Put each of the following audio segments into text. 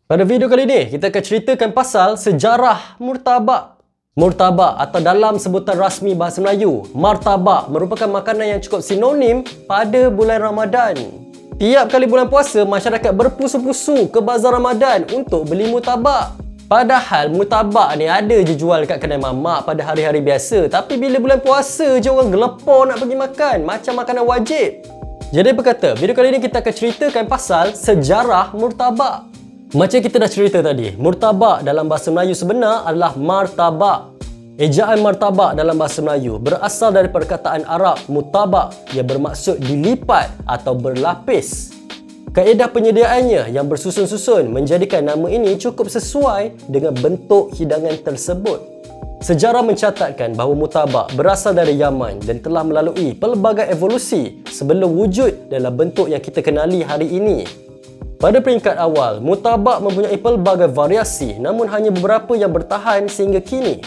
Pada video kali ini, kita akan ceritakan pasal sejarah murtabak. Murtabak atau dalam sebutan rasmi bahasa Melayu, martabak merupakan makanan yang cukup sinonim pada bulan Ramadan. Tiap kali bulan puasa, masyarakat berpusu-pusu ke bazar Ramadan untuk beli murtabak. Padahal murtabak ni ada je jual dekat kedai mamak pada hari-hari biasa. Tapi bila bulan puasa je orang gelepar nak pergi makan, macam makanan wajib. Jadi apa kata, video kali ini kita akan ceritakan pasal sejarah murtabak. Macam kita dah cerita tadi, murtabak dalam bahasa Melayu sebenar adalah martabak. Ejaan martabak dalam bahasa Melayu berasal dari perkataan Arab mutabak yang bermaksud dilipat atau berlapis. Kaedah penyediaannya yang bersusun-susun menjadikan nama ini cukup sesuai dengan bentuk hidangan tersebut. Sejarah mencatatkan bahawa murtabak berasal dari Yaman dan telah melalui pelbagai evolusi sebelum wujud dalam bentuk yang kita kenali hari ini. Pada peringkat awal, murtabak mempunyai pelbagai variasi, namun hanya beberapa yang bertahan sehingga kini.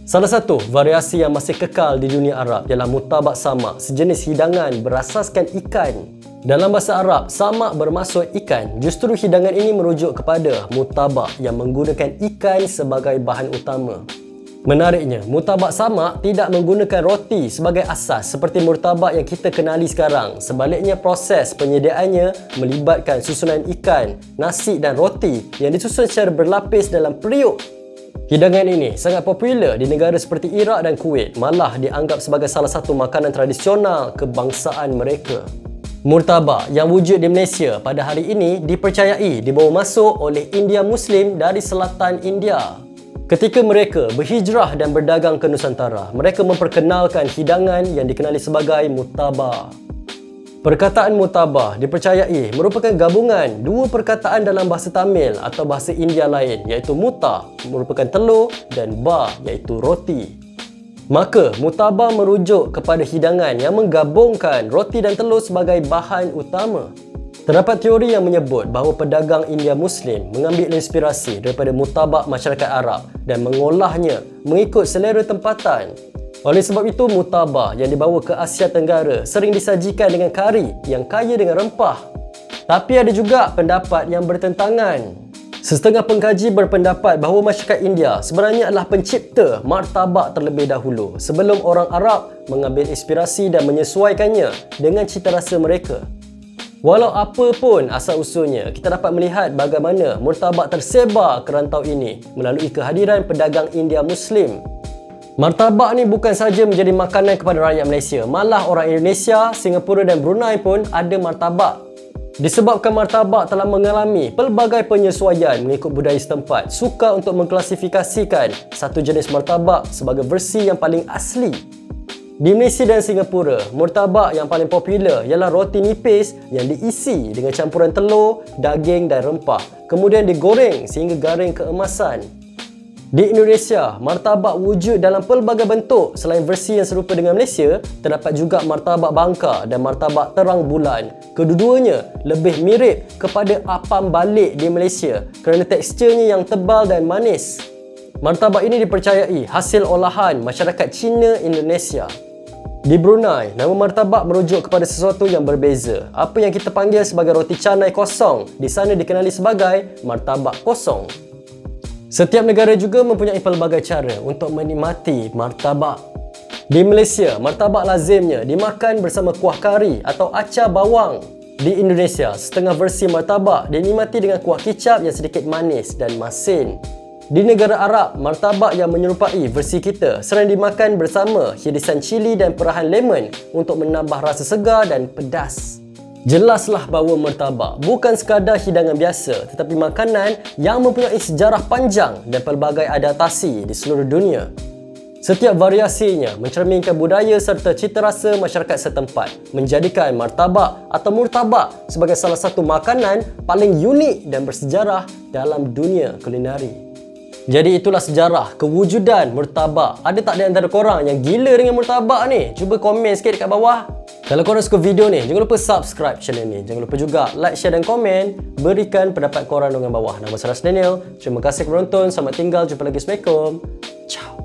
Salah satu variasi yang masih kekal di dunia Arab ialah murtabak samak, sejenis hidangan berasaskan ikan. Dalam bahasa Arab, samak bermaksud ikan. Justru hidangan ini merujuk kepada murtabak yang menggunakan ikan sebagai bahan utama. Menariknya, murtabak samak tidak menggunakan roti sebagai asas seperti murtabak yang kita kenali sekarang. Sebaliknya, proses penyediaannya melibatkan susunan ikan, nasi dan roti yang disusun secara berlapis dalam periuk. Hidangan ini sangat popular di negara seperti Iraq dan Kuwait, malah dianggap sebagai salah satu makanan tradisional kebangsaan mereka. Murtabak yang wujud di Malaysia pada hari ini dipercayai dibawa masuk oleh India Muslim dari selatan India. Ketika mereka berhijrah dan berdagang ke Nusantara, mereka memperkenalkan hidangan yang dikenali sebagai murtabak. Perkataan murtabak dipercayai merupakan gabungan dua perkataan dalam bahasa Tamil atau bahasa India lain, iaitu muta merupakan telur dan ba iaitu roti. Maka murtabak merujuk kepada hidangan yang menggabungkan roti dan telur sebagai bahan utama. Terdapat teori yang menyebut bahawa pedagang India Muslim mengambil inspirasi daripada murtabak masyarakat Arab dan mengolahnya mengikut selera tempatan. Oleh sebab itu, murtabak yang dibawa ke Asia Tenggara sering disajikan dengan kari yang kaya dengan rempah. Tapi ada juga pendapat yang bertentangan. Setengah pengkaji berpendapat bahawa masyarakat India sebenarnya adalah pencipta martabak terlebih dahulu sebelum orang Arab mengambil inspirasi dan menyesuaikannya dengan cita rasa mereka. Walau apa pun asal-usulnya, kita dapat melihat bagaimana murtabak tersebar ke rantau ini melalui kehadiran pedagang India Muslim. Martabak ni bukan saja menjadi makanan kepada rakyat Malaysia, malah orang Indonesia, Singapura dan Brunei pun ada martabak. Disebabkan martabak telah mengalami pelbagai penyesuaian mengikut budaya setempat, sukar untuk mengklasifikasikan satu jenis martabak sebagai versi yang paling asli. Di Malaysia dan Singapura, murtabak yang paling popular ialah roti nipis yang diisi dengan campuran telur, daging dan rempah, kemudian digoreng sehingga garing keemasan. Di Indonesia, martabak wujud dalam pelbagai bentuk. Selain versi yang serupa dengan Malaysia, terdapat juga martabak bangka dan martabak terang bulan. Kedua-duanya lebih mirip kepada apam balik di Malaysia kerana teksturnya yang tebal dan manis. Martabak ini dipercayai hasil olahan masyarakat Cina Indonesia. Di Brunei, nama martabak merujuk kepada sesuatu yang berbeza. Apa yang kita panggil sebagai roti canai kosong, di sana dikenali sebagai martabak kosong. Setiap negara juga mempunyai pelbagai cara untuk menikmati martabak. Di Malaysia, martabak lazimnya dimakan bersama kuah kari atau acar bawang. Di Indonesia, setengah versi martabak dinikmati dengan kuah kicap yang sedikit manis dan masin. Di negara Arab, martabak yang menyerupai versi kita sering dimakan bersama hirisan cili dan perahan lemon untuk menambah rasa segar dan pedas. Jelaslah bahawa martabak bukan sekadar hidangan biasa, tetapi makanan yang mempunyai sejarah panjang dan pelbagai adaptasi di seluruh dunia. Setiap variasinya mencerminkan budaya serta cita rasa masyarakat setempat, menjadikan martabak atau murtabak sebagai salah satu makanan paling unik dan bersejarah dalam dunia kulinari. Jadi itulah sejarah kewujudan murtabak. Ada tak di antara korang yang gila dengan murtabak ni? Cuba komen sikit dekat bawah. Kalau korang suka video ni, jangan lupa subscribe channel ni. Jangan lupa juga like, share dan komen. Berikan pendapat korang dengan bawah. Nama saya Daniel. Terima kasih kerana menonton. Selamat tinggal. Jumpa lagi. Assalamualaikum. Ciao.